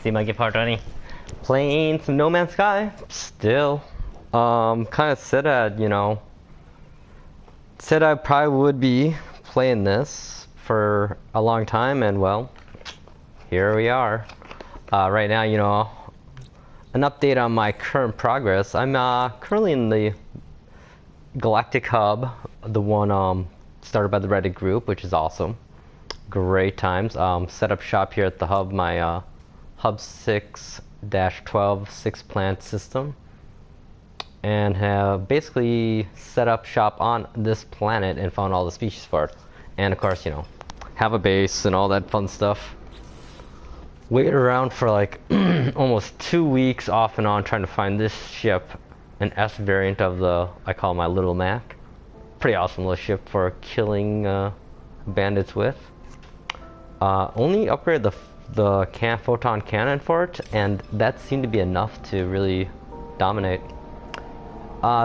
See my gift card, Tony? Playing some No Man's Sky. Still. Kind of said said I probably would be playing this for a long time, and well, here we are. Right now, an update on my current progress. I'm currently in the Galactic Hub, the one started by the Reddit group, which is awesome. Great times. Set up shop here at the hub, my Hub 6-12 6-plant system, and have basically set up shop on this planet and found all the species for it. And of course, have a base and all that fun stuff. Waited around for like almost 2 weeks off and on trying to find this ship, an S variant of the, I call my Little Mac. Pretty awesome little ship for killing bandits with. Only upgraded the photon cannon for it, and that seemed to be enough to really dominate.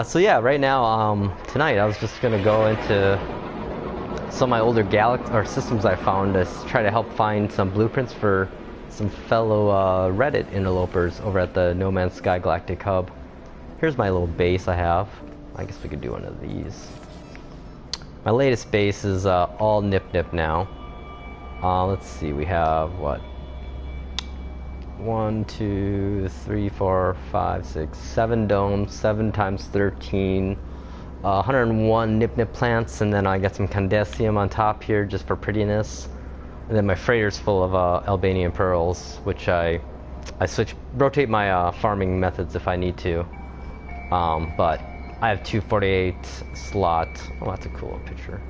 So yeah, right now, tonight I was just gonna go into some of my older systems I found to try to help find some blueprints for some fellow Reddit interlopers over at the No Man's Sky Galactic Hub. Here's my little base I have. I guess we could do one of these. My latest base is all nip now. Let's see, we have what? 1, 2, 3, 4, 5, 6, 7 domes, 7 times 13, 101 nip plants, and then I got some Condesium on top here just for prettiness. And then my freighter's full of Albanian pearls, which I rotate my farming methods if I need to. But I have 248 slot. Oh, that's a cool picture.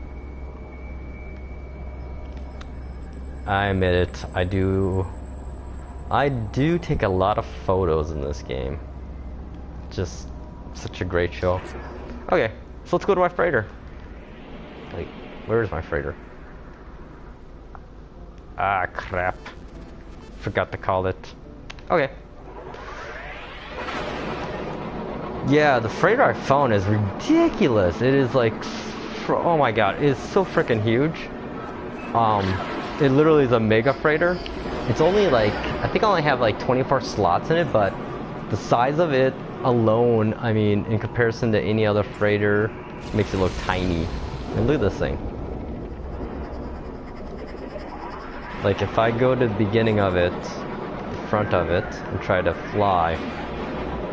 I admit it, I do take a lot of photos in this game. Just such a great show. Okay, so let's go to my freighter. Wait, where is my freighter? Ah, crap. Forgot to call it. Okay. Yeah, the freighter I found is ridiculous. It is like, oh my god, it is so freaking huge. It literally is a mega freighter. It's only like, I think I only have like 24 slots in it, but the size of it alone, I mean, in comparison to any other freighter, makes it look tiny. And look at this thing. Like if I go to the beginning of it, the front of it, and try to fly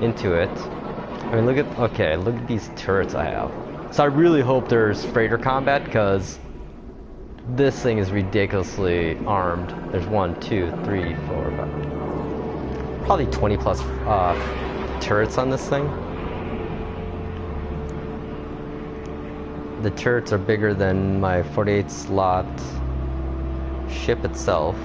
into it, I mean, look at these turrets I have. So I really hope there's freighter combat, because this thing is ridiculously armed. There's 1, 2, 3, 4, 5, probably 20 plus turrets on this thing. The turrets are bigger than my 48 slot ship itself.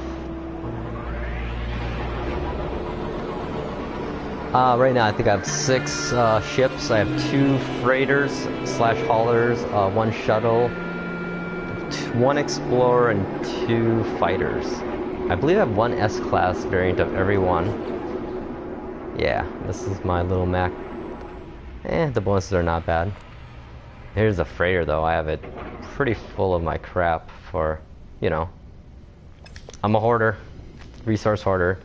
Right now I think I have 6 ships. I have 2 freighters / haulers, 1 shuttle, 1 explorer, and 2 fighters. I believe I have 1 S-class variant of every one. Yeah, this is my little Mac. The bonuses are not bad. Here's a freighter though. I have it pretty full of my crap for, I'm a hoarder, resource hoarder.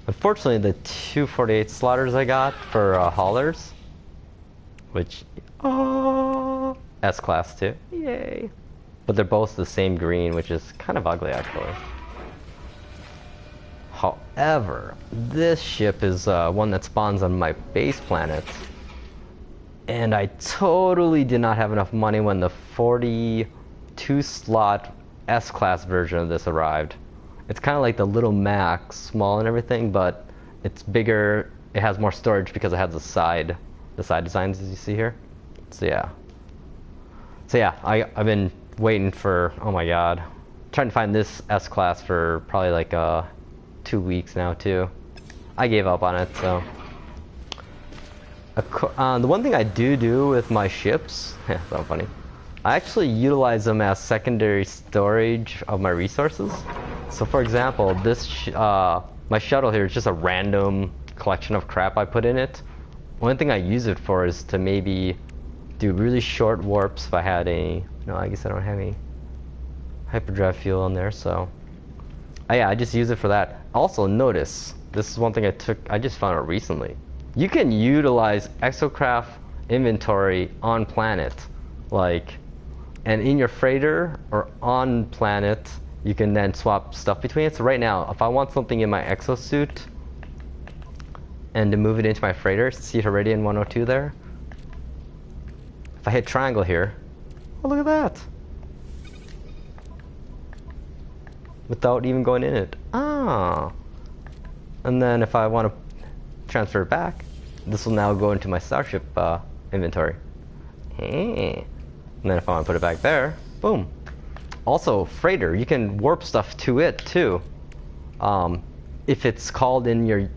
Unfortunately, the 248 slotters I got for haulers, which, S-class too, yay. But they're both the same green, which is kind of ugly actually. However, this ship is one that spawns on my base planet. And I totally did not have enough money when the 42 slot S-class version of this arrived. It's kind of like the Little Mac, small and everything, but it's bigger. It has more storage because it has the side designs as you see here. So yeah, I've been waiting for, oh my god, trying to find this S-class for probably like 2 weeks now too. I gave up on it. So the one thing I do with my ships, yeah, so funny, I actually utilize them as secondary storage of my resources. So for example, this my shuttle here is just a random collection of crap I put in it. One thing I use it for is to maybe do really short warps if I had no, I guess I don't have any hyperdrive fuel in there, so Yeah, I just use it for that. Also, notice, this is one thing I just found out recently. You can utilize exocraft inventory on planet. Like, and in your freighter or on planet, you can then swap stuff between it. So right now, if I want something in my exosuit and to move it into my freighter, see Heridian 102 there? If I hit triangle here, oh, look at that. Without even going in it. Ah. And then if I want to transfer it back, this will now go into my starship inventory. Hey. And then if I want to put it back there, boom. Also, freighter, you can warp stuff to it too. If it's called in your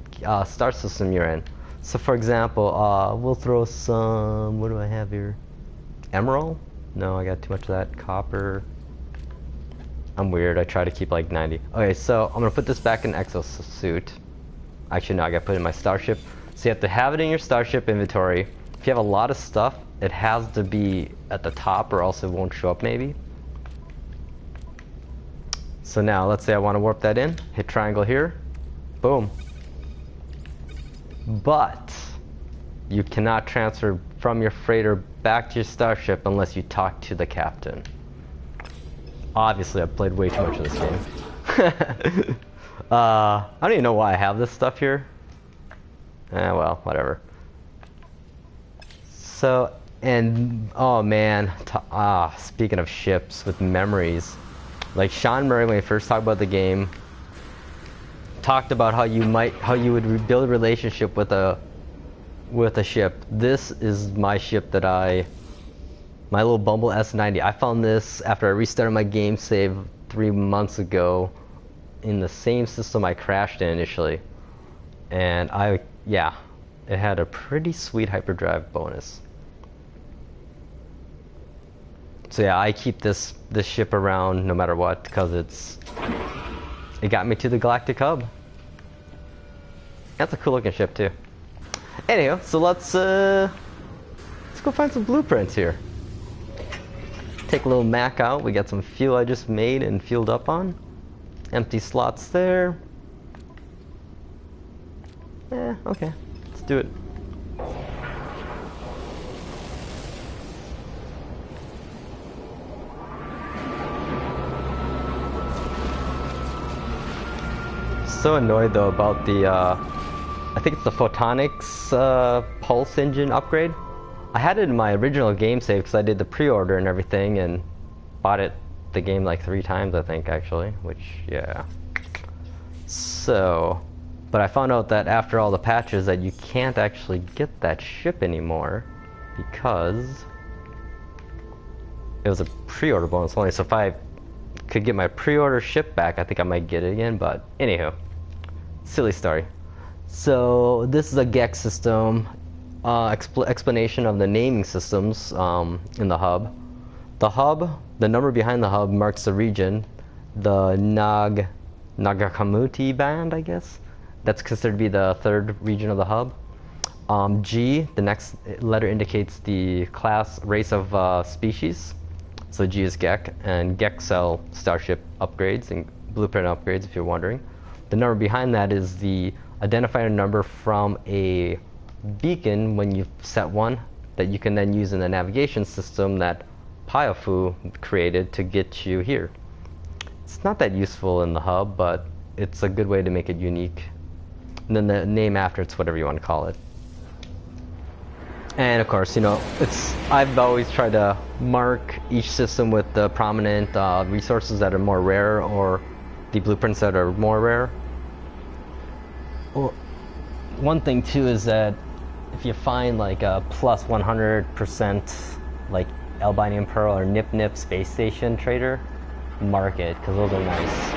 star system you're in. So for example, we'll throw some, what do I have here? Emerald? No, I got too much of that. Copper. I'm weird, I try to keep like 90. Okay, so I'm gonna put this back in exosuit. Actually, no, I gotta put it in my starship. So you have to have it in your starship inventory. If you have a lot of stuff, it has to be at the top or else it won't show up maybe. So now, let's say I want to warp that in. Hit triangle here. Boom. But you cannot transfer from your freighter back to your starship unless you talk to the captain. Obviously, I've played way too much of this game. I don't even know why I have this stuff here. Well, whatever. So, and oh man, speaking of ships with memories, like Sean Murray when he first talked about the game, talked about how you would build a relationship with a ship. This is my ship that my little Bumble S90. I found this after I restarted my game save 3 months ago in the same system I crashed in initially. And it had a pretty sweet hyperdrive bonus. So yeah, I keep this ship around no matter what because it got me to the Galactic Hub. That's a cool looking ship too. Anyhow, so let's go find some blueprints here. Take a little Mac out. We got some fuel I just made and fueled up on. Empty slots there. Yeah, okay. Let's do it. So annoyed though about the I think it's the photonics pulse engine upgrade. I had it in my original game save because I did the pre-order and everything and bought the game like 3 times I think actually, which yeah. So, but I found out that after all the patches that you can't actually get that ship anymore because it was a pre-order bonus only. So if I could get my pre-order ship back, I think I might get it again, but anywho, silly story. So this is a GOK system explanation of the naming systems in the hub. The number behind the hub marks the region, the Nagakamuti band, I guess. That's considered to be the 3rd region of the hub. G, the next letter indicates the class race of species. So G is GOK, and GOK sell starship upgrades and blueprint upgrades if you're wondering. The number behind that is the identifier number from a beacon when you set one that you can then use in the navigation system that Pyofu created to get you here. It's not that useful in the hub, but it's a good way to make it unique. And then the name after it's whatever you want to call it. And of course, you know, I've always tried to mark each system with the prominent resources that are more rare or the blueprints that are more rare. Well, one thing too is that if you find like a plus 100% like Albanian Pearl or Nip Nip space station trader, mark it because those are nice,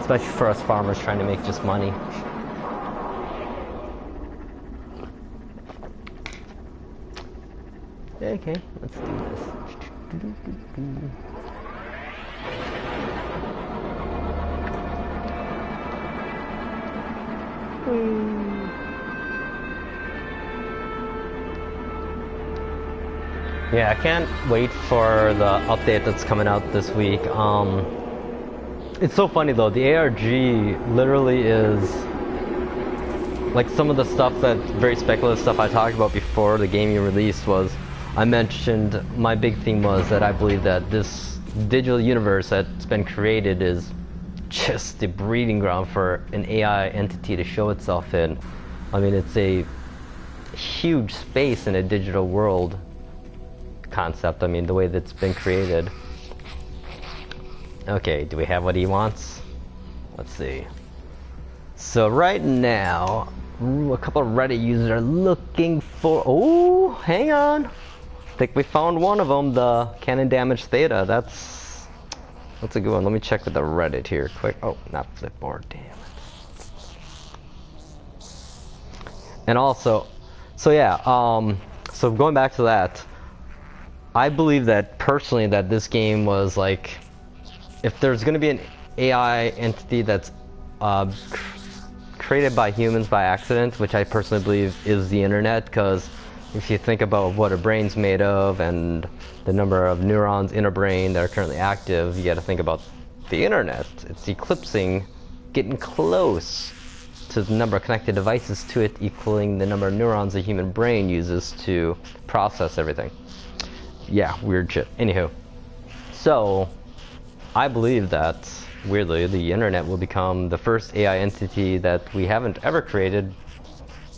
especially for us farmers trying to make just money. Okay, let's do this. Yeah, I can't wait for the update that's coming out this week. It's so funny though, the ARG literally is like some of the stuff that very speculative stuff I talked about before the game you released was, I mentioned my big theme was that I believe that this digital universe that's been created is just the breeding ground for an AI entity to show itself in. I mean, it's a huge space in a digital world concept. I mean, the way that's been created. Okay, do we have what he wants? Let's see. So right now, a couple of Reddit users are looking for... Oh, hang on. I think we found one of them, the cannon damage theta. That's a good one. Let me check with the Reddit here quick. Oh, not Flipboard, damn it. And also, so yeah, so going back to that, I believe that personally that this game was like, if there's going to be an AI entity that's created by humans by accident, which I personally believe is the internet, because if you think about what a brain's made of and the number of neurons in a brain that are currently active, you got to think about the internet. It's eclipsing, getting close to the number of connected devices to it, equaling the number of neurons the human brain uses to process everything. Yeah, weird shit. Anywho, so I believe that, weirdly, the internet will become the first AI entity that we haven't ever created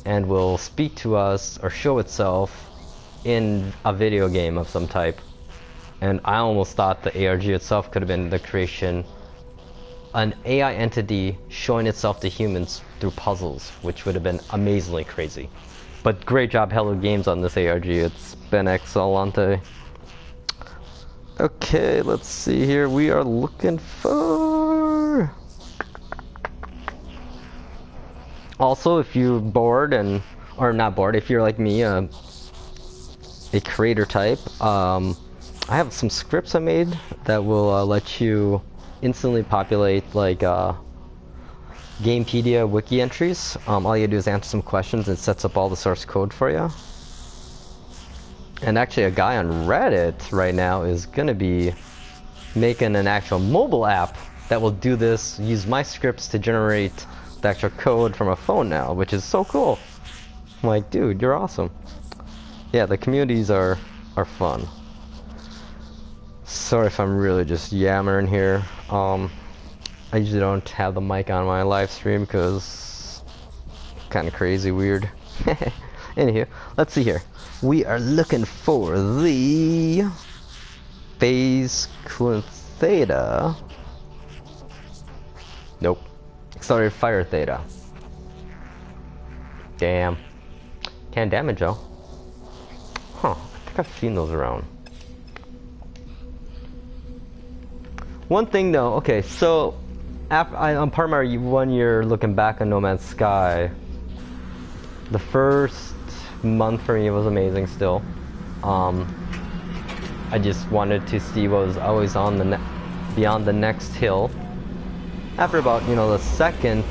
and will speak to us or show itself in a video game of some type. And I almost thought the ARG itself could have been the creation, an AI entity showing itself to humans through puzzles, which would have been amazingly crazy. But great job Hello Games on this ARG, it's been excellente. Okay, let's see here. We are looking for... Also, if you're bored and... Or not bored, if you're like me, a creator type, I have some scripts I made that will let you instantly populate like Gamepedia wiki entries. All you do is answer some questions and it sets up all the source code for you. And actually a guy on Reddit right now is gonna be making an actual mobile app that will do this, use my scripts to generate the actual code from a phone now, which is so cool. I'm like, dude, you're awesome. Yeah, the communities are fun. Sorry if I'm really just yammering here. I usually don't have the mic on my live stream because kind of crazy weird. Anywho, let's see here. We are looking for the phase coolant theta. Nope. Accelerated fire theta. Damn. Can't damage though. Huh. I think I've seen those around. One thing though, okay, so on part of my 1 year looking back on No Man's Sky, the first month for me was amazing still. I just wanted to see what was always on the beyond the next hill. After about, you know, the second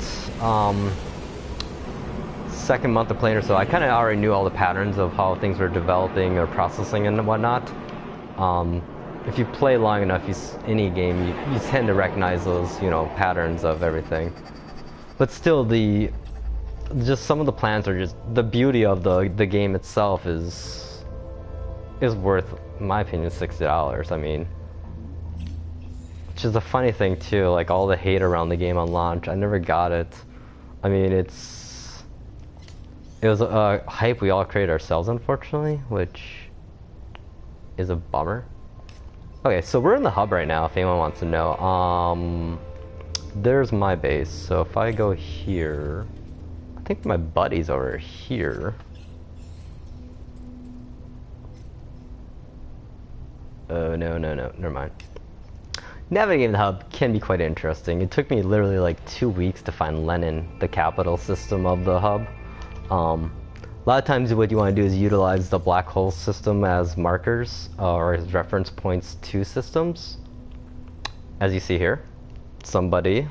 month of playing or so, I kind of already knew all the patterns of how things were developing or processing and whatnot. If you play long enough, any game, you tend to recognize those, you know, patterns of everything. But still, just some of the plans are just, the beauty of the game itself is worth, in my opinion, $60. I mean, which is a funny thing too, like all the hate around the game on launch, I never got it. I mean, it was a hype we all created ourselves, unfortunately, which is a bummer. Okay, so we're in the hub right now, if anyone wants to know. There's my base, so if I go here, I think my buddy's over here. Oh, no, never mind. Navigating the hub can be quite interesting. It took me literally like 2 weeks to find Lenin, the capital system of the hub. A lot of times what you want to do is utilize the black hole system as markers or as reference points to systems. As you see here, somebody,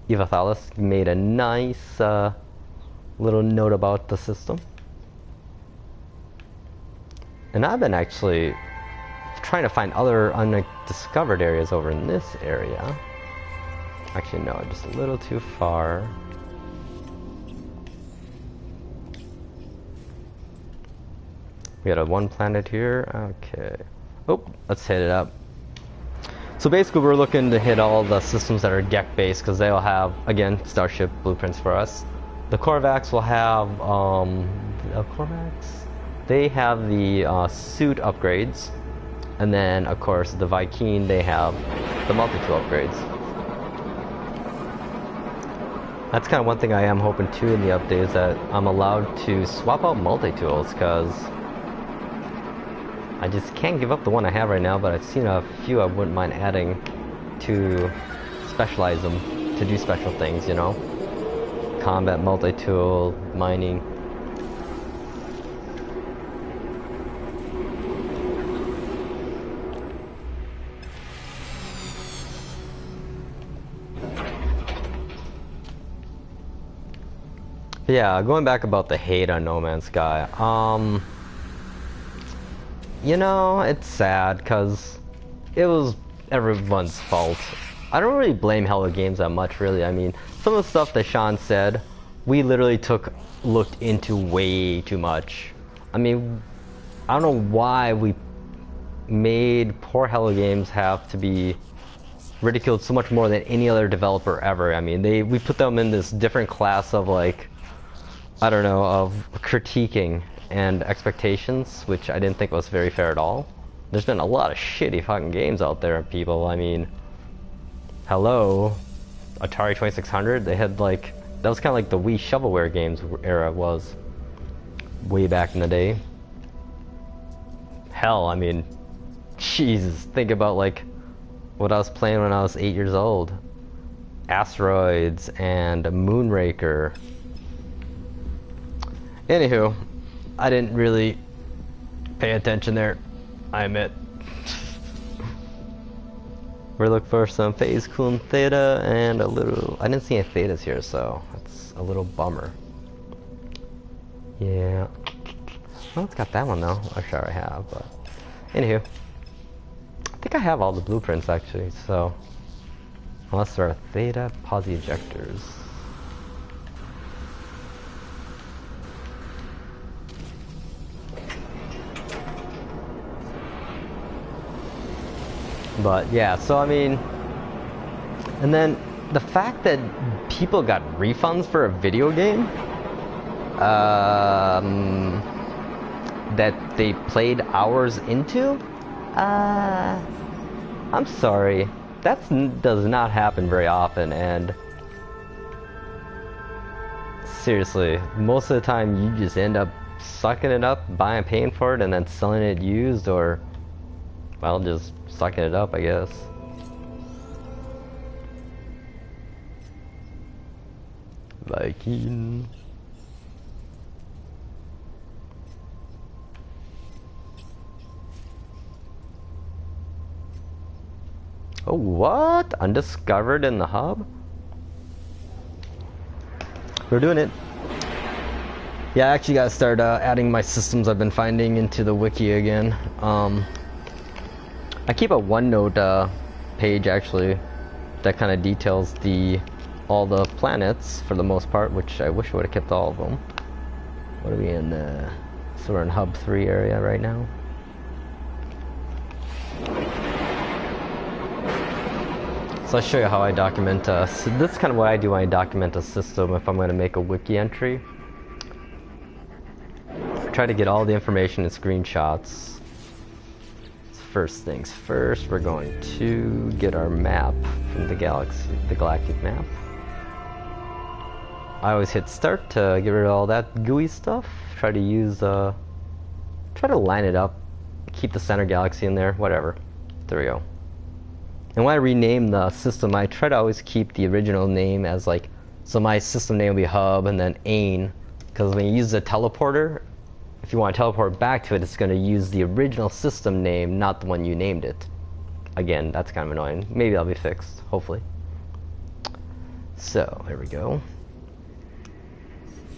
Evathalis, made a nice little note about the system. And I've been actually trying to find other undiscovered areas over in this area. Actually, no, just a little too far. We got a one planet here. Okay. Oh, let's hit it up. So basically, we're looking to hit all the systems that are GEK based because they'll have, again, Starship blueprints for us. The Korvax will have, they have the suit upgrades. And then, of course, the Viking, they have the multi-tool upgrades. That's kind of one thing I am hoping too in the update is that I'm allowed to swap out multi-tools because I just can't give up the one I have right now, but I've seen a few I wouldn't mind adding to specialize them, to do special things, you know? Combat, multi-tool, mining. Yeah, going back about the hate on No Man's Sky. You know, it's sad because it was everyone's fault. I don't really blame Hello Games that much, really. I mean, some of the stuff that Sean said, we literally looked into way too much. I mean, I don't know why we made poor Hello Games have to be ridiculed so much more than any other developer ever. I mean, we put them in this different class of like, I don't know, of critiquing and expectations, which I didn't think was very fair at all. There's been a lot of shitty fucking games out there, people. I mean, hello, Atari 2600, they had like, that was kind of like the Wii shovelware games era was way back in the day. Hell, I mean, Jesus, think about like what I was playing when I was 8 years old. Asteroids and Moonraker. Anywho, I didn't really pay attention there, I admit. We're looking for some phase cool and theta and a little... I didn't see any thetas here, so that's a little bummer. Yeah. Well, it's got that one though. I'm sure I have, but... Anywho. I think I have all the blueprints actually, so... Unless there are theta posi ejectors. But yeah, so I mean, and then the fact that people got refunds for a video game that they played hours into, I'm sorry, that does not happen very often. And seriously, most of the time you just end up sucking it up, paying for it, and then selling it used, or well, just sucking it up, I guess. Viking. Oh, what? Undiscovered in the hub? We're doing it. Yeah, I actually gotta start adding my systems I've been finding into the wiki again. I keep a OneNote page actually that kind of details all the planets for the most part, which I wish I would have kept all of them. What are we in? So we're in Hub 3 area right now. So I'll show you how I document. So this is kind of what I do when I document a system. If I'm going to make a wiki entry, I try to get all the information in screenshots. First things first, we're going to get our map from the galactic map. I always hit start to get rid of all that gooey stuff. Try to use, try to line it up, keep the center galaxy in there, whatever. There we go. And when I rename the system, I try to always keep the original name as like, so my system name will be hub and then ain, because when you use the teleporter, if you want to teleport back to it, it's going to use the original system name, not the one you named it. Again, that's kind of annoying. Maybe that'll be fixed, hopefully. So, there we go.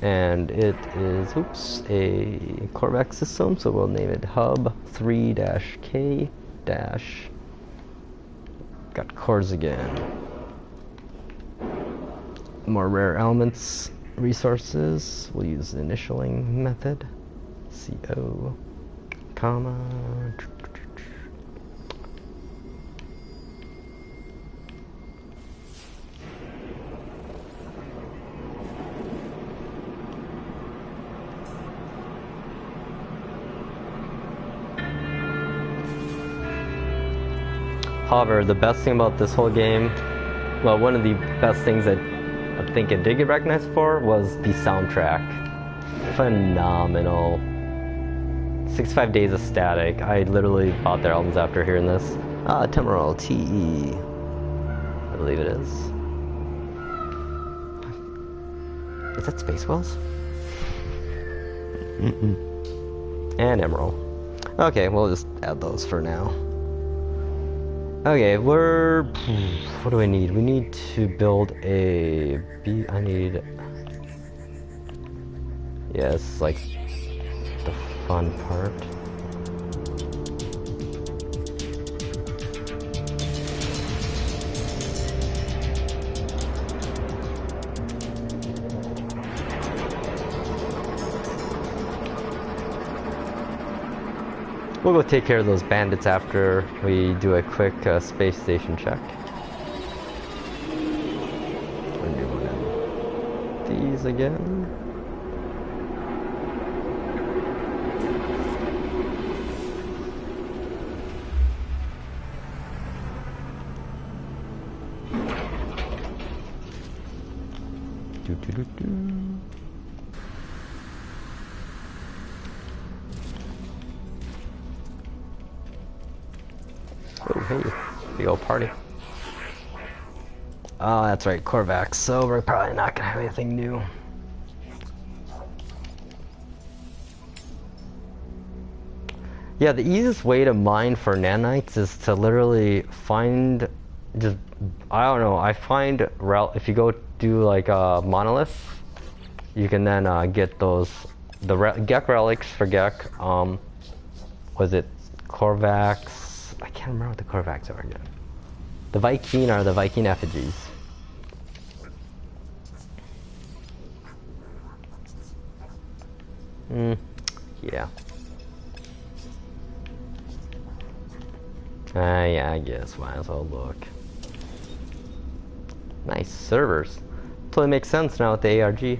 And it is, oops, a Korvax system, so we'll name it Hub 3-K-. Got cores again. more rare elements resources. We'll use the initialing method. CO, comma. However, the best thing about this whole game, well, one of the best things that I think it did get recognized for was the soundtrack. Phenomenal. 65 Days of Static. I literally bought their albums after hearing this. Temporal TE. I believe it is. Is that Space Wells? And Emerald. Okay, we'll just add those for now. Okay, what do we need? We need to build a I need... Yes, like the fun part. We'll go take care of those bandits after we do a quick space station check. These again. Oh, hey, big old party. Oh, that's right, Korvax. So we're probably not gonna have anything new. Yeah, the easiest way to mine for nanites is to literally find, just, I don't know, I find, if you go do like a monolith, you can then get those, the GEK relics for GEK, was it Korvax? I can't remember what the Korvax are again. The Viking are the Viking effigies. Yeah. Yeah, I guess. Might as well look. Nice servers. Totally makes sense now with the ARG.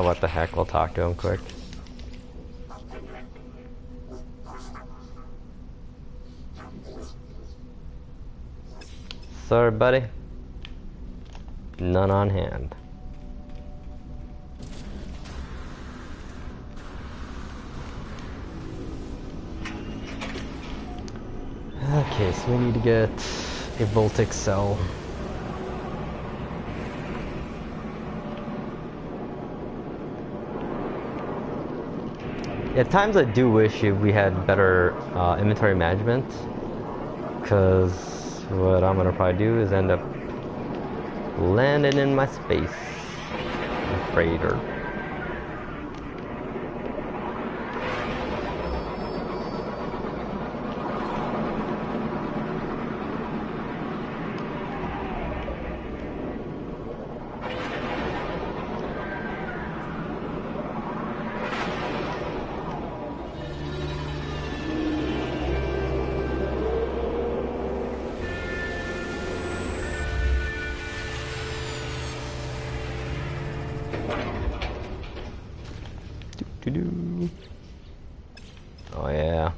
What the heck, we'll talk to him quick. Sorry, buddy. None on hand. Okay, so we need to get a Voltic cell. At times I do wish we had better inventory management, because what I'm gonna probably do is end up landing in my space freighter. Oh yeah.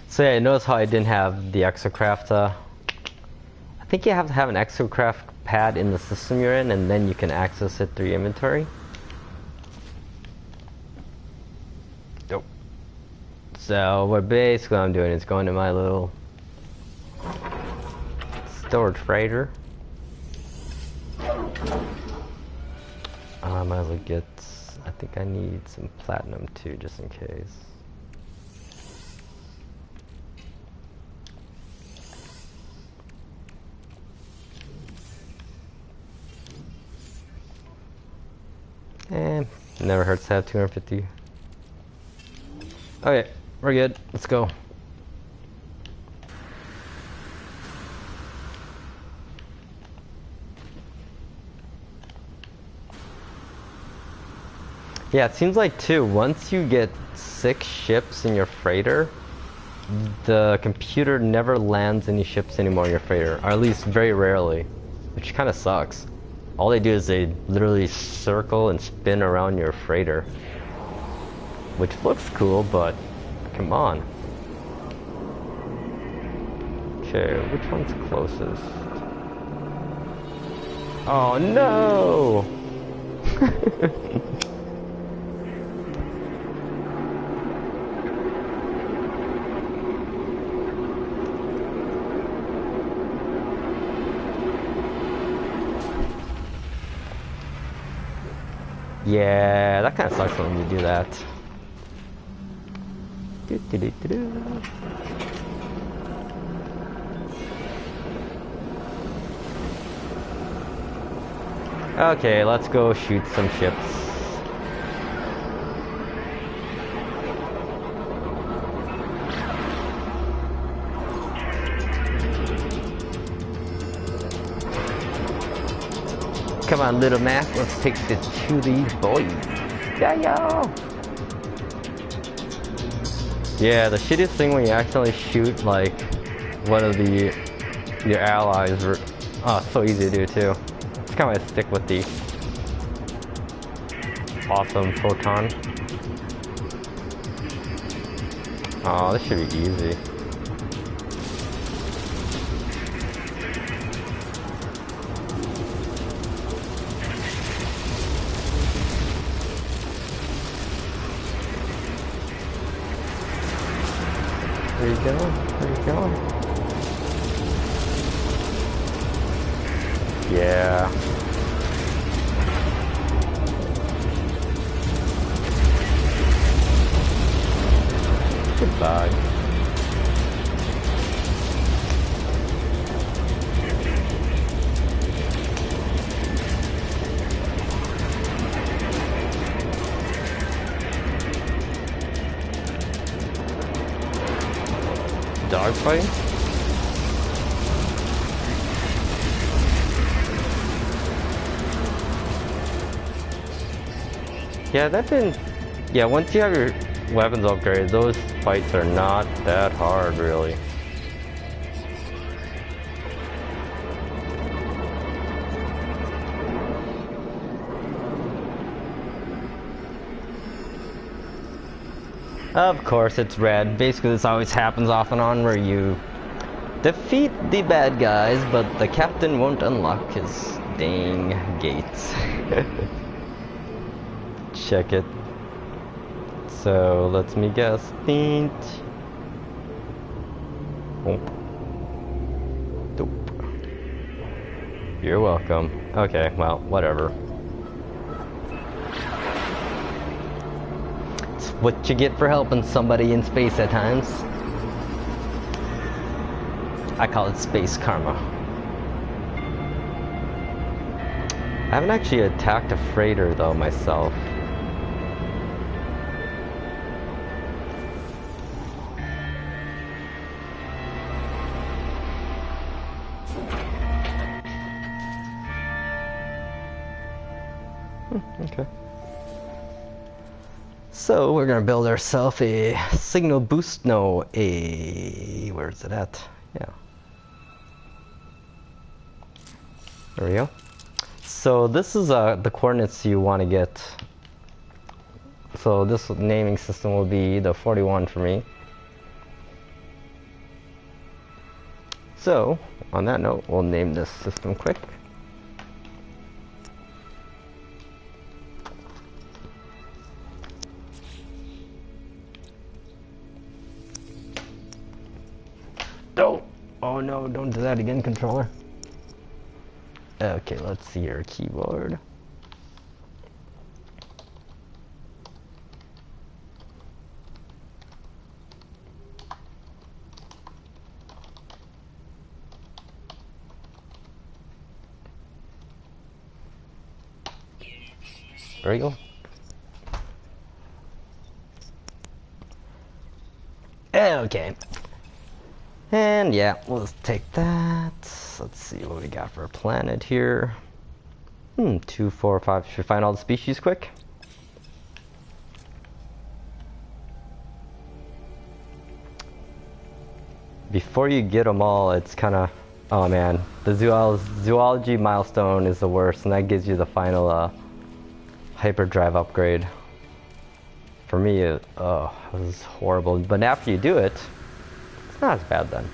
So yeah, notice how I didn't have the exocraft. I think you have to have an exocraft pad in the system you're in, and then you can access it through your inventory. Nope. So what basically I'm doing is going to my little storage freighter. I might as well get, I think I need some platinum too, just in case. And Never hurts to have 250. Okay, we're good. Let's go. Yeah, it seems like too, once you get 6 ships in your freighter, the computer never lands any ships anymore in your freighter, or at least very rarely, which kind of sucks. All they do is they literally circle and spin around your freighter, which looks cool, but come on. Okay, which one's closest? Oh no! Yeah, that kind of sucks when you do that. Okay, let's go shoot some ships. Come on, little Mac, let's take this to these boys. Yeah, yo! Yeah, the shittiest thing when you accidentally shoot, like, one of your allies, oh, it's so easy to do, too. It's kind of why I stick with the awesome proton. Oh, this should be easy. Where you going? Where you going? Yeah. Goodbye. Dogfight? Yeah, once you have your weapons upgraded, those fights are not that hard, really. Of course, it's red. Basically, this always happens off and on where you defeat the bad guys, but the captain won't unlock his dang gates. Check it. So, let me guess. Think. Oop. Dope. You're welcome. Okay, well, whatever. It's what you get for helping somebody in space at times. I call it space karma. I haven't actually attacked a freighter though myself. Okay. So we're gonna build ourselves a signal boost. No, where's it at? Yeah. There we go. So this is the coordinates you want to get. So this naming system will be the 41 for me. So on that note, we'll name this system quick. Oh no, don't do that again, controller. Okay, let's see your keyboard. There we go. Okay. And yeah, we'll just take that. Let's see what we got for a planet here. 2, 4, 5. Should we find all the species quick? Before you get them all, it's kind of... Oh man, the zoology milestone is the worst, and that gives you the final hyperdrive upgrade. For me, it was horrible. But after you do it, it's not as bad then.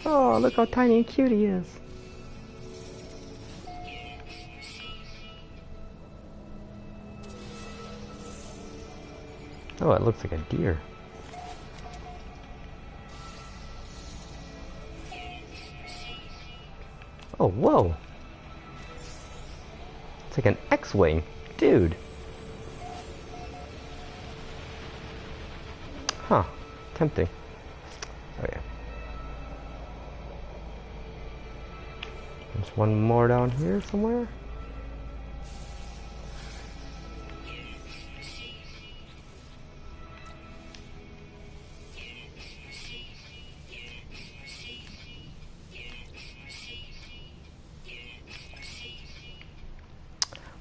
Oh, look how tiny and cute he is. Oh, it looks like a deer. Oh, whoa. It's like an X-Wing. Dude. Huh. Tempting. Oh, yeah. There's one more down here somewhere.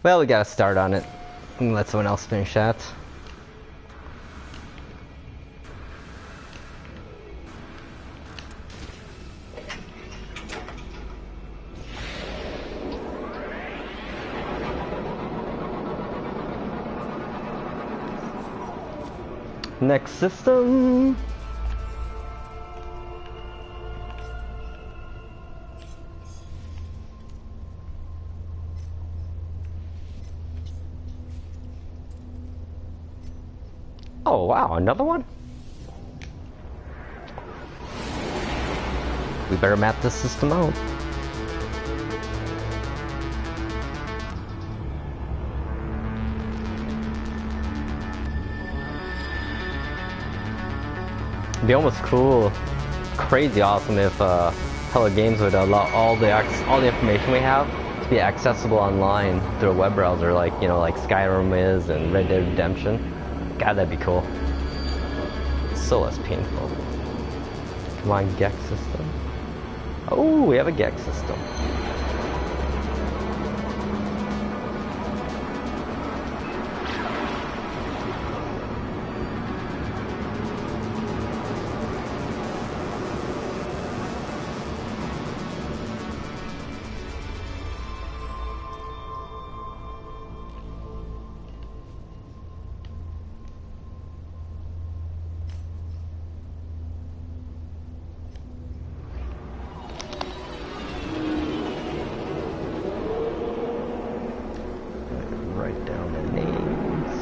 Well, we gotta start on it and let someone else finish that. Next system. Oh wow, another one? We better map this system out. It'd be almost cool, crazy awesome if Hello Games would allow all the information we have to be accessible online through a web browser, like like Skyrim is and Red Dead Redemption. God, that'd be cool. So less painful. Come on, GOK system. Oh, we have a GOK system. Write down the names.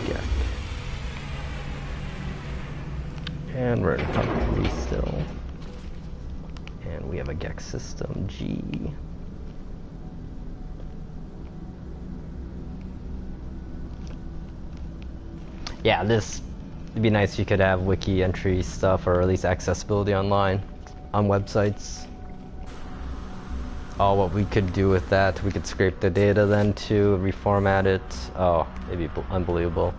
GOK. And we're gonna talk to these still. And we have a GOK system G. Yeah, this would be nice if you could have wiki entry stuff, or at least accessibility online on websites. Oh, what we could do with that, we could scrape the data then to reformat it. Oh, it'd be unbelievable.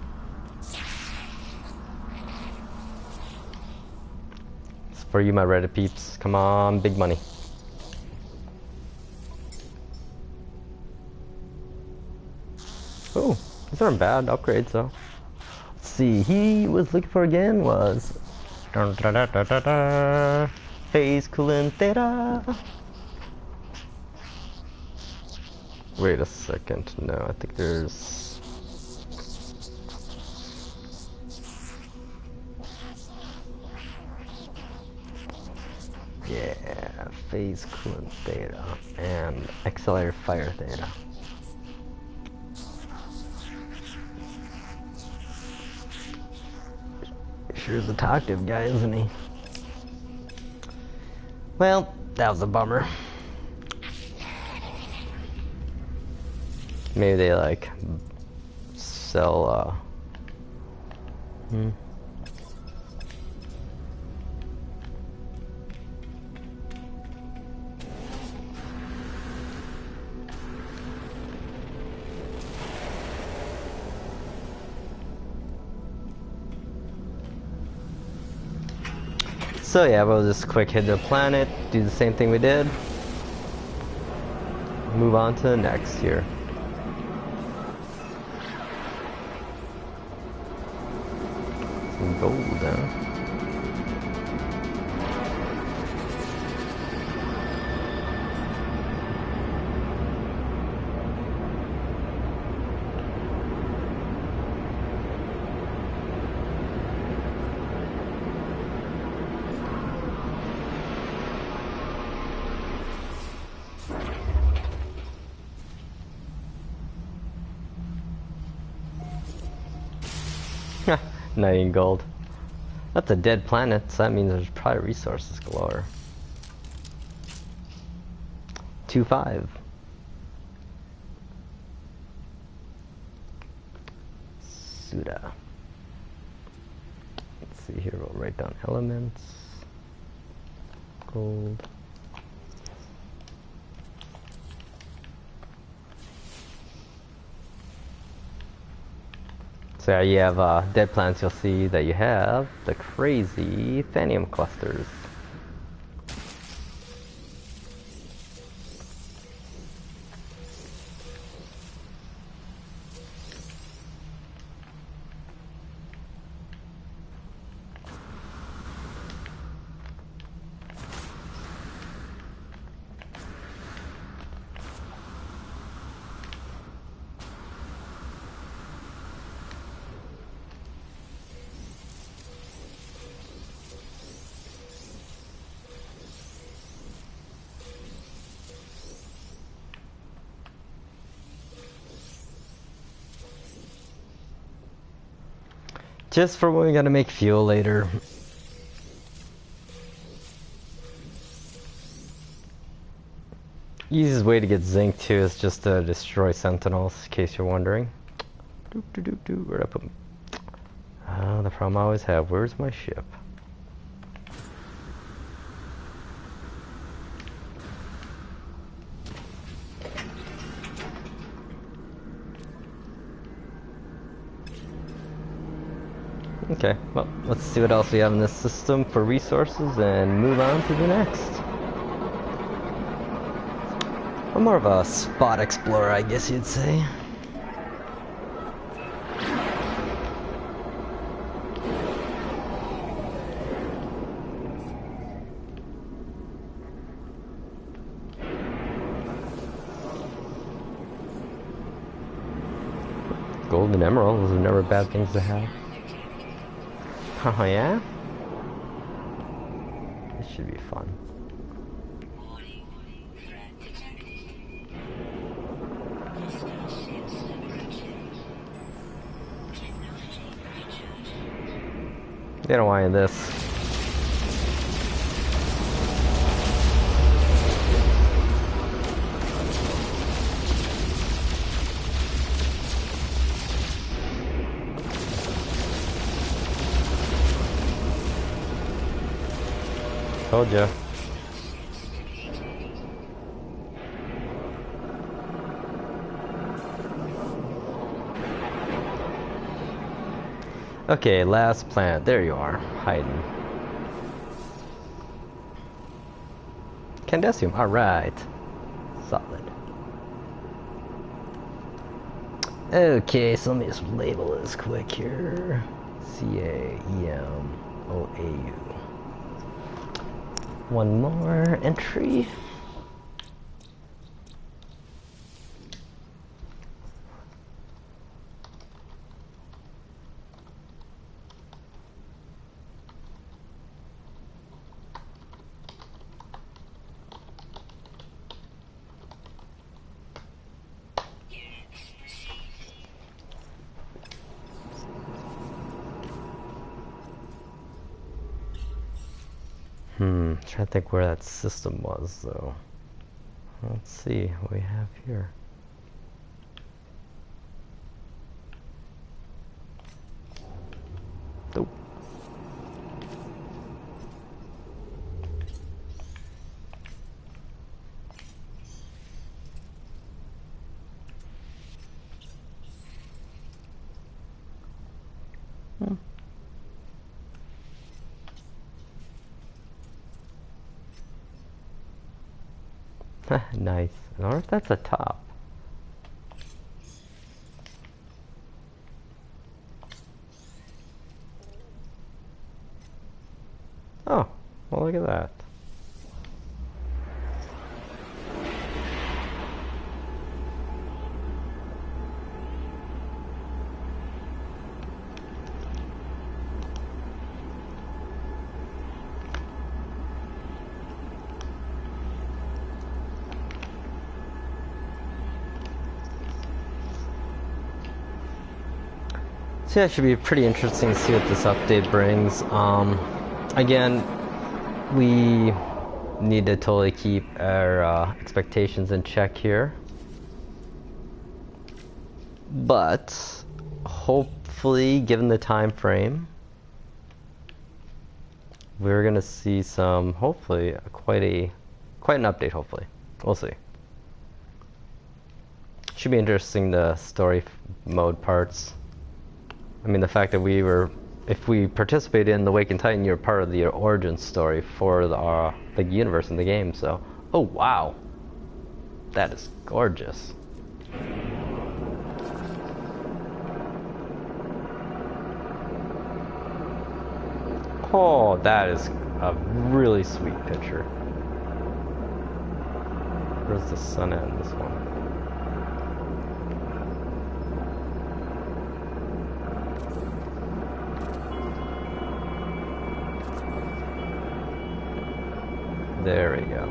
It's for you, my Reddit peeps. Come on, big money. Oh, these aren't bad upgrades though. Let's see, he was looking for again was phase coolant theta. Wait a second, no, I think there's... Yeah, phase coolant theta and accelerator fire theta. Sure's a talkative guy, isn't he? Well, that was a bummer. Maybe they like sell So yeah, we'll just quick hit the planet, do the same thing we did. Move on to the next here. Some gold, huh? Not even gold. That's a dead planet, so that means there's probably resources galore. 2-5. Suda. Let's see here, we'll write down elements. Gold. So yeah, you have dead planets, you'll see that you have the crazy Thanium clusters. Just for when we gotta make fuel later. Easiest way to get zinc too is just to destroy sentinels, in case you're wondering. Where'd I put them? The problem I always have, where's my ship? Okay, well, let's see what else we have in this system for resources and move on to the next. I'm more of a spot explorer, I guess you'd say. Gold and emerald, those are never bad things to have. Oh yeah? This should be fun. They don't want this. Told ya. Okay, last planet. There you are, hiding. Candesium. All right, solid. Okay, so let me just label this quick here. CAEMOAU. One more entry. Trying to think where that system was though. Let's see what we have here. Nope. Nice. I wonder if that's a top. Oh, well, look at that. So yeah, it should be pretty interesting to see what this update brings. Again, we need to totally keep our expectations in check here. But hopefully, given the time frame, we're gonna see some, hopefully, quite an update. Hopefully, we'll see. Should be interesting, the story mode parts. I mean, the fact that if we participated in the Awakened Titan, you're part of the origin story for the universe in the game. So, oh wow, that is gorgeous. Oh, that is a really sweet picture. Where's the sun at in this one? There we go.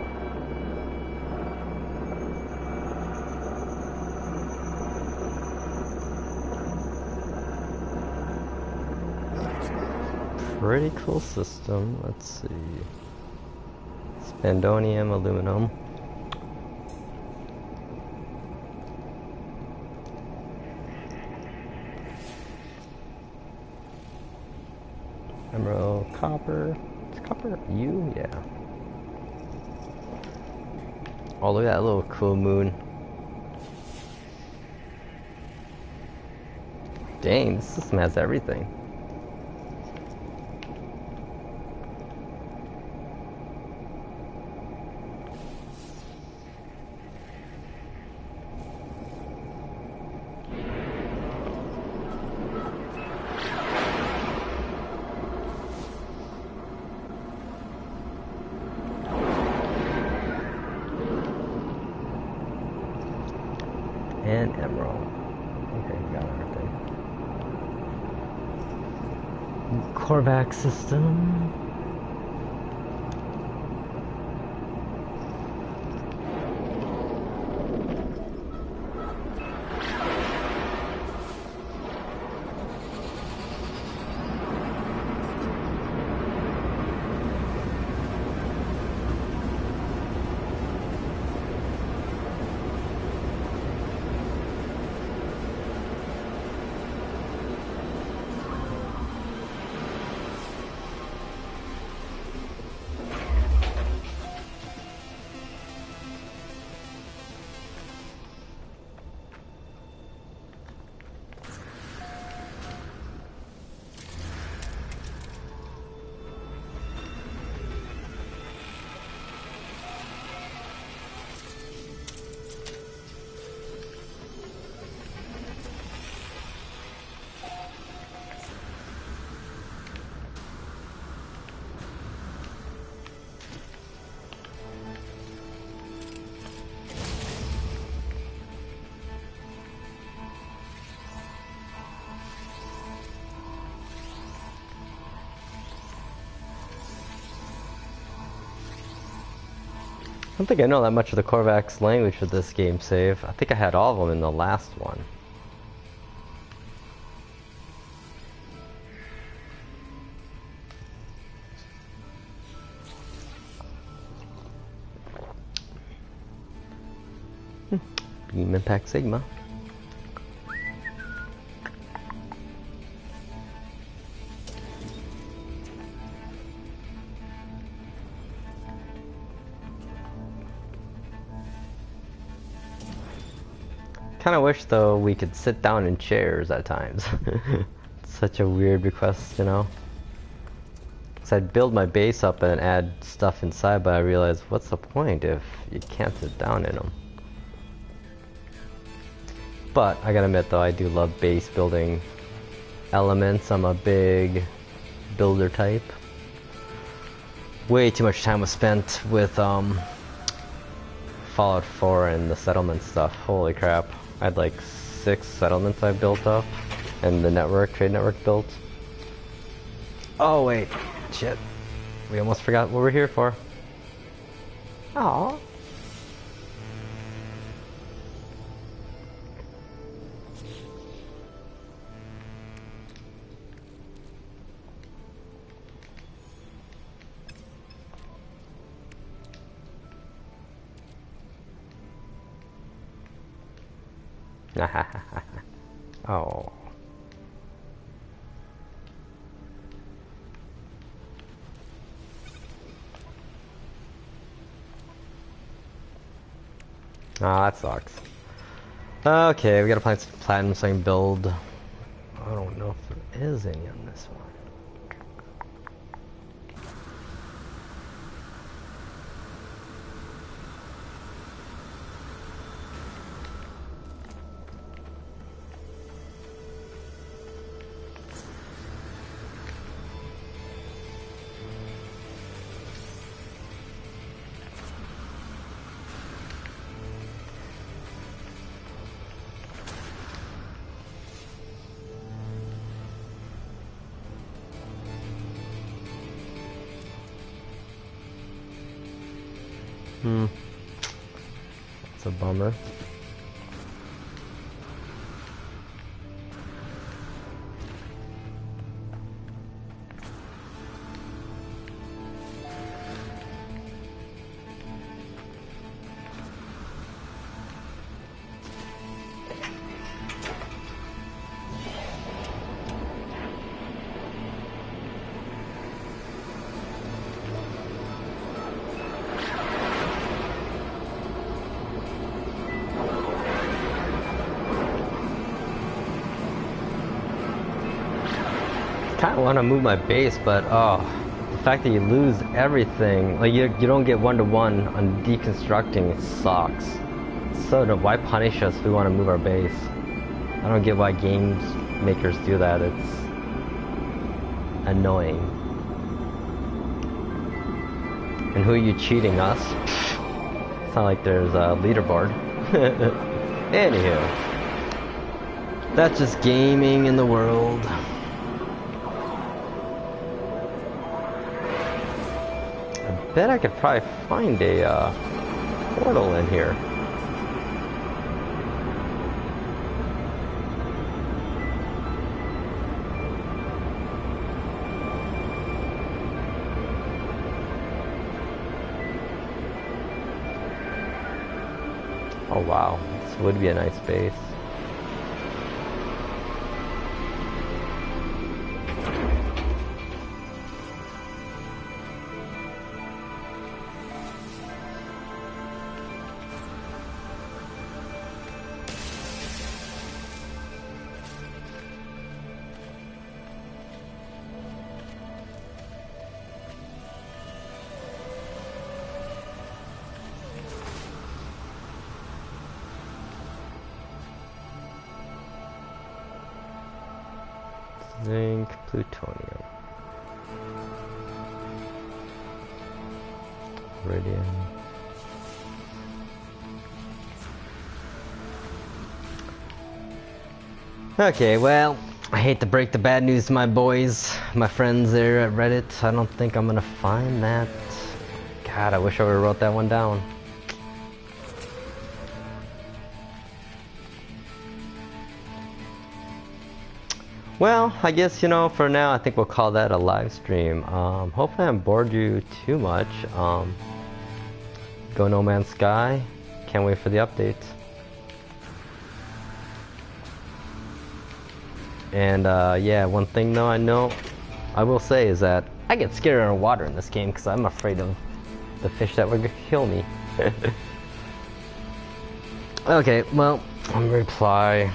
Pretty cool system. Let's see. EMM Aluminum. Emerald, copper. It's copper? You? Yeah. Oh, look at that little cool moon. Dang, this system has everything. And emerald. Okay, got everything. GOK System. I don't think I know that much of the Korvax language for this game save. I think I had all of them in the last one. Beam Impact Sigma. Kind of wish though we could sit down in chairs at times. It's such a weird request, you know. So I'd build my base up and add stuff inside, but I realized, what's the point if you can't sit down in them? But I gotta admit though, I do love base building elements. I'm a big builder type. Way too much time was spent with Fallout 4 and the settlement stuff. Holy crap. I had like 6 settlements I built up and the trade network built. Oh wait, shit. We almost forgot what we're here for. Aww. Oh. Ah, that sucks. Okay, we gotta plant some platinum so I can build. I don't know if there is any on this one. That's a bummer. I kind of want to move my base, but oh, the fact that you lose everything, like you don't get one-to-one on deconstructing, it sucks. So why punish us if we want to move our base? I don't get why games makers do that. It's annoying. And who are you cheating, us? It's not like there's a leaderboard. Anywho, that's just gaming in the world. I bet I could probably find a portal in here. Oh wow, this would be a nice base. Zinc, plutonium, iridium. Okay, well, I hate to break the bad news to my boys, my friends there at Reddit. I don't think I'm gonna find that. God, I wish I would've wrote that one down. Well, I guess, you know, for now, I think we'll call that a live stream. Hopefully I haven't bored you too much. Go No Man's Sky. Can't wait for the updates. And, yeah, one thing though I will say is that I get scared underwater in this game because I'm afraid of the fish that would kill me. Okay, well, I'm gonna reply.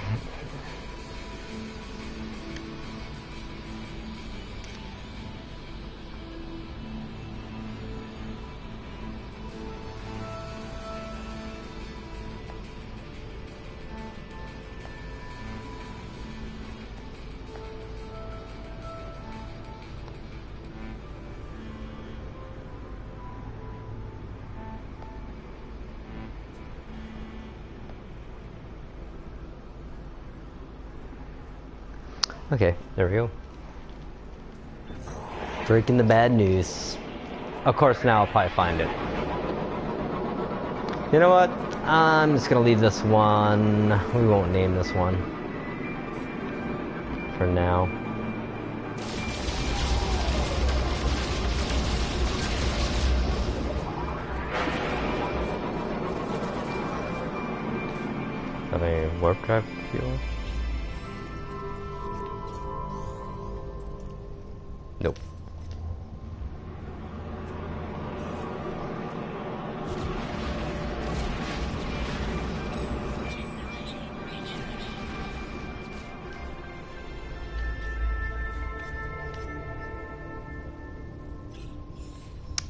Okay, there we go. Breaking the bad news. Of course, now I'll probably find it. You know what? I'm just gonna leave this one. We won't name this one for now. Got a warp drive fuel? Nope.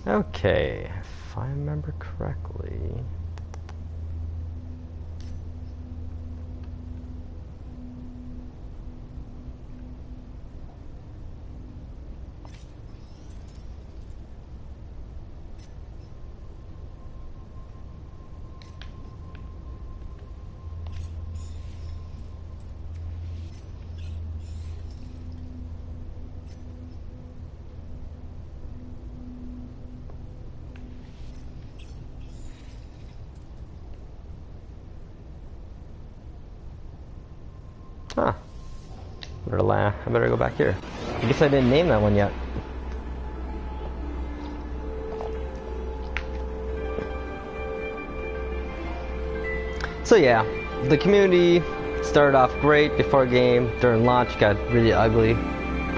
Okay, if I remember correctly. Huh. I better go back here. I guess I didn't name that one yet. So yeah, the community started off great before game. During launch, got really ugly.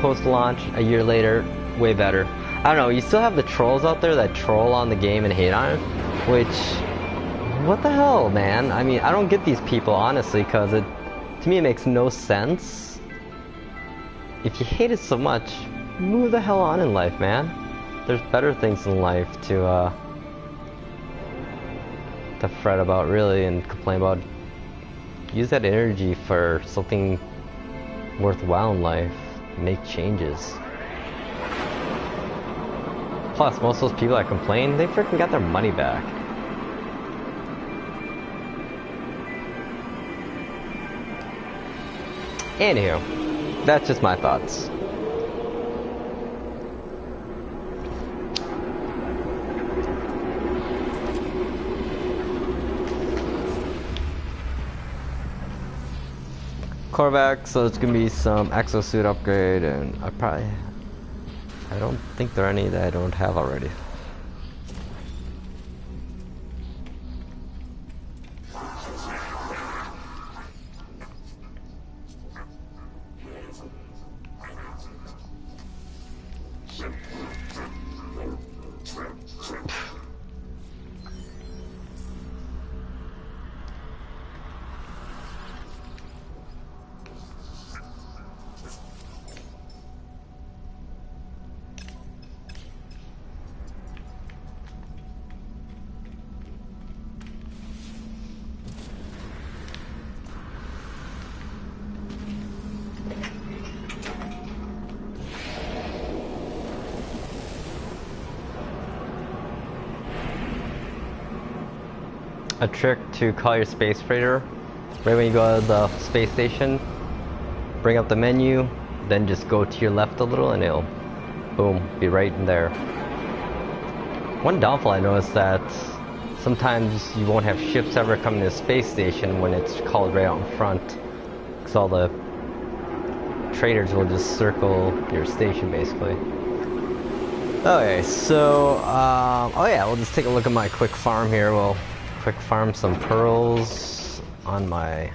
Post-launch, a year later, way better. I don't know, you still have the trolls out there that troll on the game and hate on it, which, what the hell, man? I mean, I don't get these people, honestly, because to me it makes no sense. If you hate it so much, move the hell on in life, man. There's better things in life to fret about, really, and complain about. Use that energy for something worthwhile in life. Make changes. Plus, most of those people that complain, they freaking got their money back. Anywho, that's just my thoughts. Corvax, so it's gonna be some exosuit upgrade, and I don't think there are any that I don't have already. A trick to call your space freighter, right when you go to the space station, bring up the menu, then just go to your left a little and it'll, boom, be right in there. One downfall I noticed that sometimes you won't have ships ever coming to the space station when it's called right out in front, because all the traders will just circle your station basically. Okay, so, oh yeah, we'll just take a look at my quick farm here. We'll quick farm some pearls on my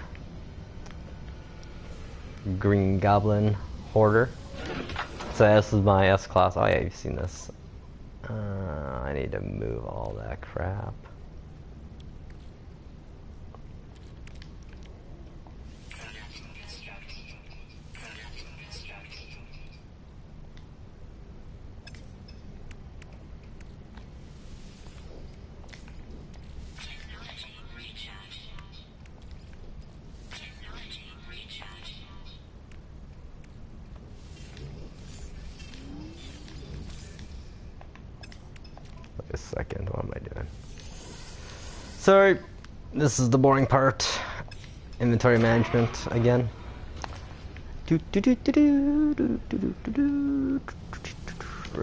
green goblin hoarder. So this is my S-class. Oh yeah, you've seen this. I need to move all that crap. A second, what am I doing? Sorry, this is the boring part. Inventory management again. We're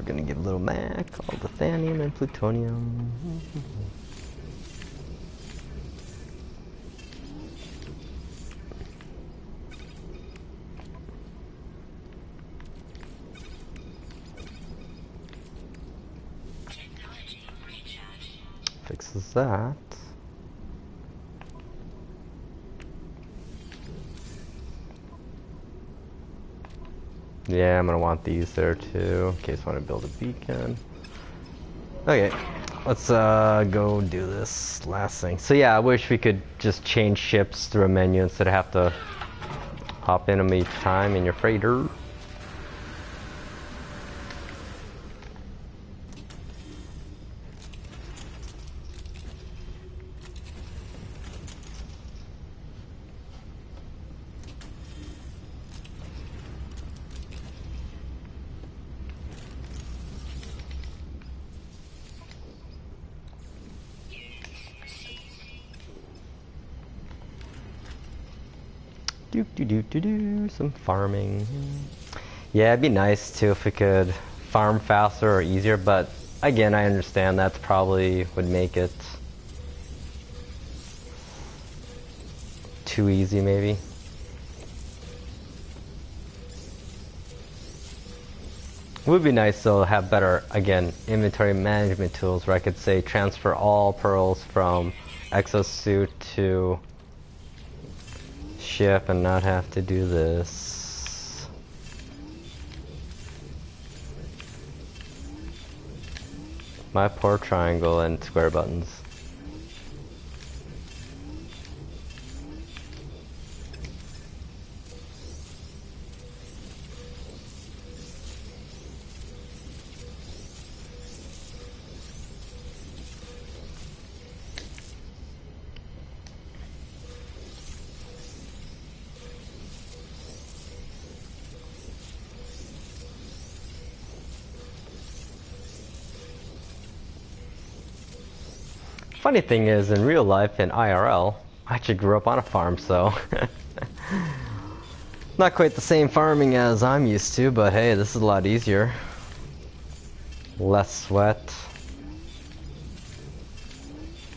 gonna give little Mac all the thanium and plutonium. Fixes that. Yeah, I'm gonna want these there too, in case I want to build a beacon. Okay, let's go do this last thing. So yeah, I wish we could just change ships through a menu instead of have to hop in them each time in your freighter. Some farming. Yeah, it'd be nice too if we could farm faster or easier, but again, I understand that probably would make it too easy maybe. It would be nice though to have better, again, inventory management tools where I could say transfer all pearls from exosuit to ship and not have to do this. My poor triangle and square buttons. Funny thing is, in real life, in IRL, I actually grew up on a farm, so not quite the same farming as I'm used to, but hey, this is a lot easier. Less sweat.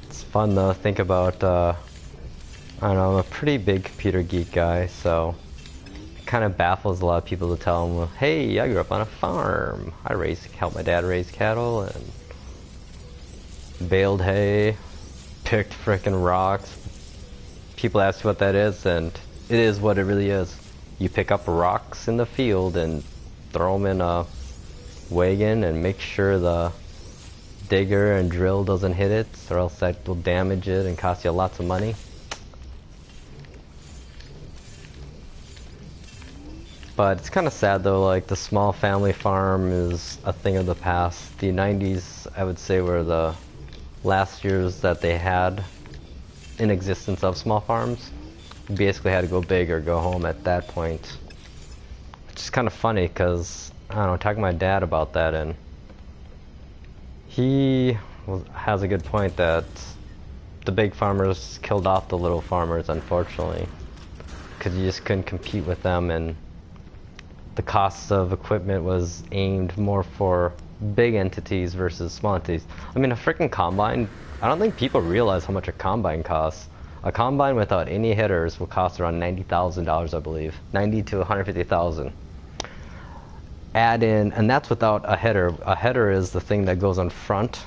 It's fun though, think about, I don't know, I'm a pretty big computer geek guy, so it kind of baffles a lot of people to tell them, hey, I grew up on a farm. I helped my dad raise cattle and baled hay, picked frickin' rocks. People ask what that is, and it is what it really is. You pick up rocks in the field and throw them in a wagon and make sure the digger and drill doesn't hit it, or else that will damage it and cost you lots of money. But it's kind of sad though, like the small family farm is a thing of the past. The 90s, I would say, were the last years that they had in existence of small farms. You basically had to go big or go home at that point. Which is kind of funny because, I don't know, talking to my dad about that, and he has a good point that the big farmers killed off the little farmers, unfortunately, because you just couldn't compete with them, and the cost of equipment was aimed more for big entities versus small entities. I mean, a freaking combine, I don't think people realize how much a combine costs. A combine without any headers will cost around $90,000, I believe. 90 to 150,000. Add in, and that's without a header. A header is the thing that goes on front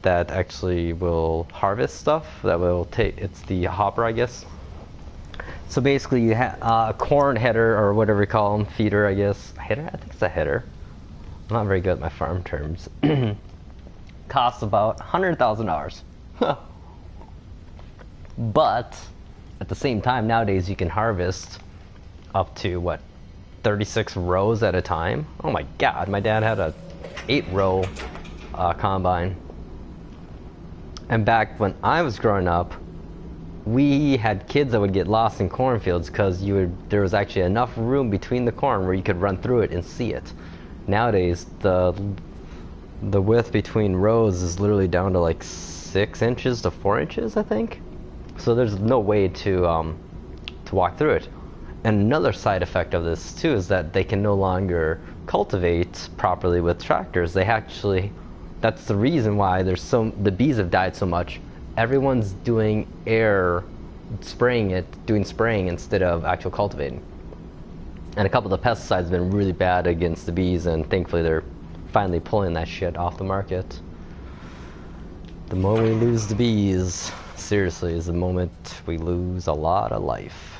that actually will harvest stuff, that will take, it's the hopper, I guess. So basically you have a corn header, or whatever you call them, feeder, I guess. Header? I think it's a header. I'm not very good at my farm terms. Costs about $100,000. But at the same time, nowadays you can harvest up to what, 36 rows at a time? Oh my god, my dad had a 8-row combine. And back when I was growing up, we had kids that would get lost in cornfields because there was actually enough room between the corn where you could run through it and see it. Nowadays, the width between rows is literally down to like 6 inches to 4 inches, I think. So there's no way to walk through it. And another side effect of this too is that they can no longer cultivate properly with tractors. They actually, that's the reason why the bees have died so much. Everyone's doing doing spraying instead of actual cultivating. And a couple of the pesticides have been really bad against the bees, and thankfully they're finally pulling that shit off the market. The moment we lose the bees, seriously, is the moment we lose a lot of life.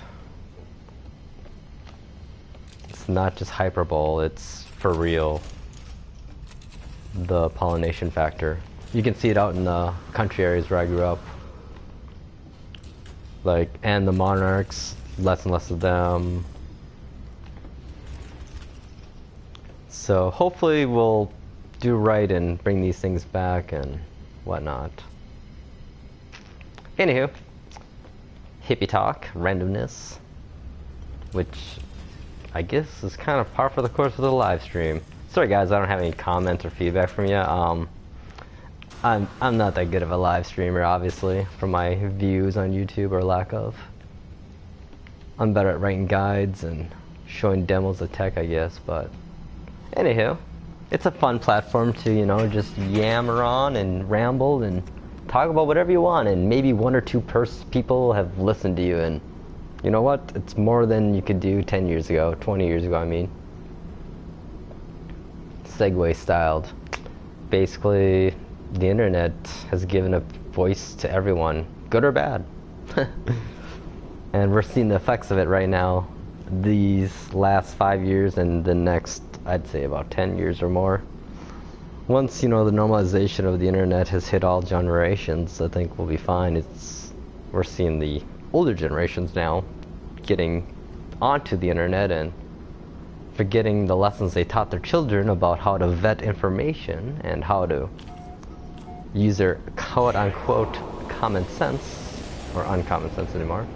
It's not just hyperbole, it's for real. The pollination factor. You can see it out in the country areas where I grew up. Like, and the monarchs, less and less of them. So hopefully we'll do right and bring these things back and whatnot. Anywho, hippie talk, randomness, which I guess is kind of par for the course of the live stream. Sorry guys, I don't have any comments or feedback from you. I'm not that good of a live streamer, obviously, from my views on YouTube or lack of. I'm better at writing guides and showing demos of tech, I guess, but anywho, it's a fun platform to, you know, just yammer on and ramble and talk about whatever you want, and maybe one or two people have listened to you, and you know what? It's more than you could do 10 years ago, 20 years ago, I mean. Segway styled. Basically, the internet has given a voice to everyone, good or bad. And we're seeing the effects of it right now, these last 5 years and the next, I'd say about 10 years or more. Once, you know, the normalization of the internet has hit all generations, I think we'll be fine. We're seeing the older generations now getting onto the internet and forgetting the lessons they taught their children about how to vet information and how to use their quote-unquote common sense, or uncommon sense anymore.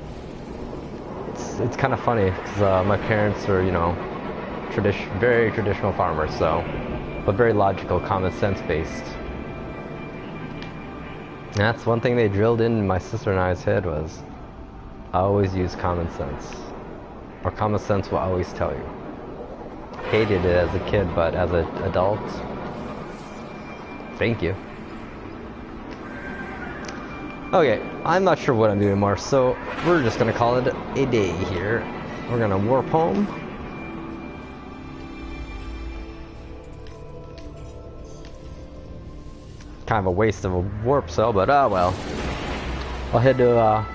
It's kind of funny because my parents are, you know, very traditional farmers, but very logical, common sense based. And that's one thing they drilled in my sister and I's head was, I always use common sense, or common sense will always tell you. Hated it as a kid, but as an adult, thank you. Okay, I'm not sure what I'm doing anymore, so we're just gonna call it a day here. We're gonna warp home. Kind of a waste of a warp cell, but oh well. I'll head to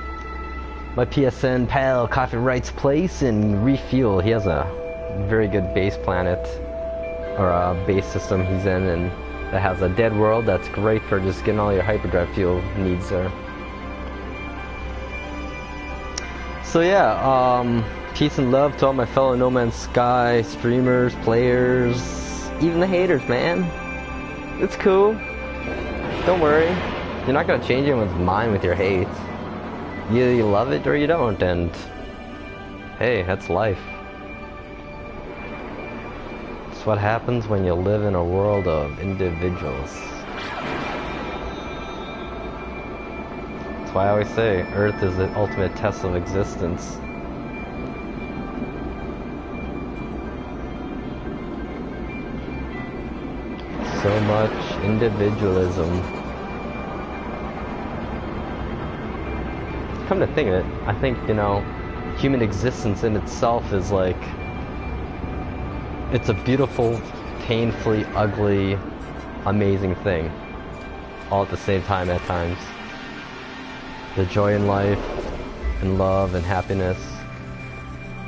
my PSN pal Coffee Wright's place and refuel. He has a very good base planet, or a base system he's in, and that has a dead world that's great for just getting all your hyperdrive fuel needs there. So yeah, peace and love to all my fellow No Man's Sky streamers, players, even the haters, man. It's cool. Don't worry. You're not gonna change anyone's mind with your hate. Either you love it or you don't, and hey, that's life. It's what happens when you live in a world of individuals. That's why I always say, Earth is the ultimate test of existence. So much individualism. Come to think of it, I think, you know, human existence in itself is like, it's a beautiful, painfully ugly, amazing thing, all at the same time at times. The joy in life, and love, and happiness,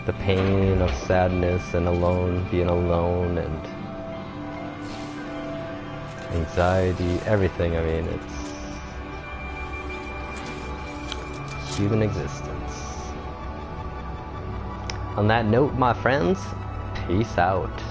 the pain of sadness and being alone, and anxiety, everything. I mean, it's human existence. On that note, my friends, peace out.